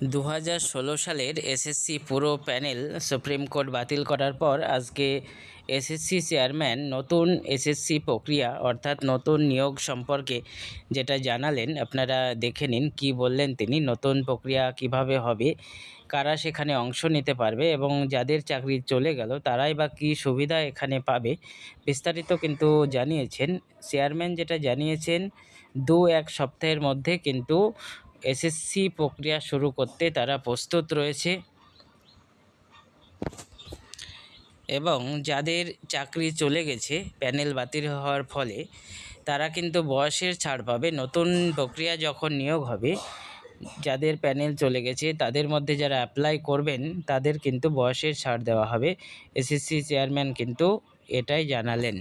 2016 সালের এসএসসি পুরো panel supreme court বাতিল করার পর আজকে এসএসসি চেয়ারম্যান নতুন এসএসসি প্রক্রিয়া অর্থাৎ নতুন নিয়োগ সম্পর্কে যেটা জানালেন, আপনারা দেখে নিন কি বললেন তিনি। নতুন প্রক্রিয়া কিভাবে হবে, কারা সেখানে অংশ নিতে পারবে এবং যাদের চাকরি চলে গেল তারাই বা কী সুবিধা এখানে পাবে, বিস্তারিত কিন্তু জানিয়েছেন চেয়ারম্যান। যেটা জানিয়েছেন, 2-1 সপ্তাহের মধ্যে কিন্তু এসএসসি প্রক্রিয়া শুরু করতে তারা প্রস্তুত রয়েছে এবং যাদের চাকরি চলে গেছে প্যানেল বাতিল হওয়ার ফলে তারা কিন্তু বয়সের ছাড় পাবে। নতুন প্রক্রিয়া যখন নিয়োগ হবে, যাদের প্যানেল চলে গেছে তাদের মধ্যে যারা অ্যাপ্লাই করবেন তাদের কিন্তু বয়সের ছাড় দেওয়া হবে। এসএসসি চেয়ারম্যান কিন্তু এটাই জানালেন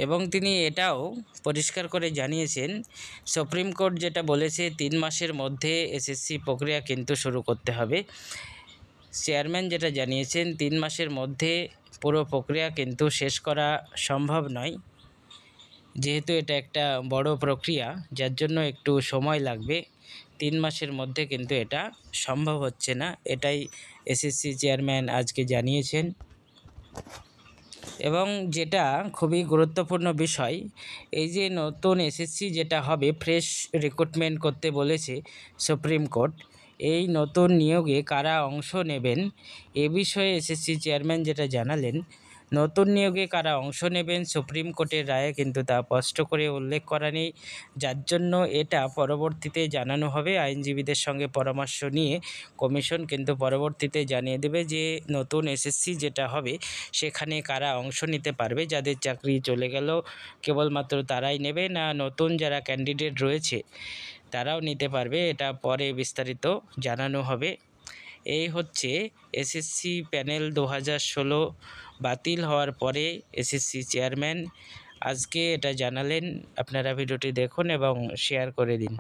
এবং তিনি এটাও পরিষ্কার করে জানিয়েছেন, সুপ্রিম কোর্ট যেটা বলেছে 3 মাসের মধ্যে এসএসসি প্রক্রিয়া কিন্তু শুরু করতে হবে। চেয়ারম্যান যেটা জানিয়েছেন, 3 মাসের মধ্যে পুরো প্রক্রিয়া কিন্তু শেষ করা সম্ভব নয়, যেহেতু এটা একটা বড় প্রক্রিয়া যার জন্য একটু সময় লাগবে। 3 মাসের মধ্যে কিন্তু এটা সম্ভব হচ্ছে না, এটাই এসএসসি চেয়ারম্যান আজকে জানিয়েছেন। এবং যেটা খুবই গুরুত্বপূর্ণ বিষয়, এই যে নতুন এসএসসি যেটা হবে, ফ্রেশ রিক্রুটমেন্ট করতে বলেছে সুপ্রিম কোর্ট। এই নতুন নিয়োগে কারা অংশ নেবেন এ বিষয়ে এসএসসি চেয়ারম্যান যেটা জানালেন, নতুন নিয়োগে কারা অংশ নেবেন সুপ্রিম কোর্টের রায়ে কিন্তু তা স্পষ্ট করে উল্লেখ করা নেই, যার জন্য এটা পরবর্তীতে জানানো হবে। আইনজীবীদের সঙ্গে পরামর্শ নিয়ে কমিশন কিন্তু পরবর্তীতে জানিয়ে দেবে যে নতুন এসএসসি যেটা হবে সেখানে কারা অংশ নিতে পারবে। যাদের চাকরি চলে গেল কেবলমাত্র তারাই নেবে, না নতুন যারা ক্যান্ডিডেট রয়েছে তারাও নিতে পারবে, এটা পরে বিস্তারিত জানানো হবে। এই হচ্ছে এসএসসি প্যানেল 2016 বাতিল হওয়ার পরে এসএসসি চেয়ারম্যান আজকে এটা জানালেন। আপনারা ভিডিওটি দেখুন এবং শেয়ার করে দিন।